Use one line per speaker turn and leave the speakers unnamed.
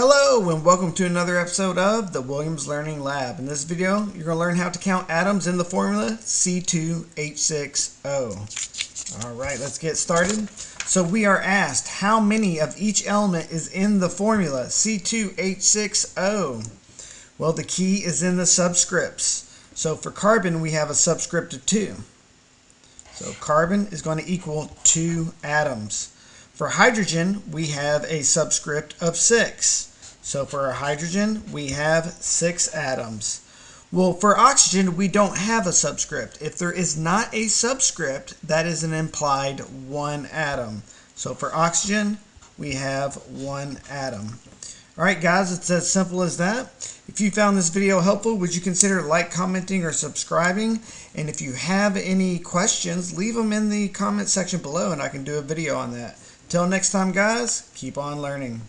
Hello and welcome to another episode of the Williams Learning Lab. In this video, you're going to learn how to count atoms in the formula C₂H₆O. Alright, let's get started. So we are asked how many of each element is in the formula C₂H₆O. Well, the key is in the subscripts. So for carbon, we have a subscript of 2. So carbon is going to equal 2 atoms. For hydrogen, we have a subscript of 6. So for our hydrogen, we have 6 atoms. Well, for oxygen, we don't have a subscript. If there is not a subscript, that is an implied 1 atom. So for oxygen, we have 1 atom. Alright guys, it's as simple as that. If you found this video helpful, would you consider like, commenting, or subscribing? And if you have any questions, leave them in the comment section below and I can do a video on that. Till next time guys, keep on learning.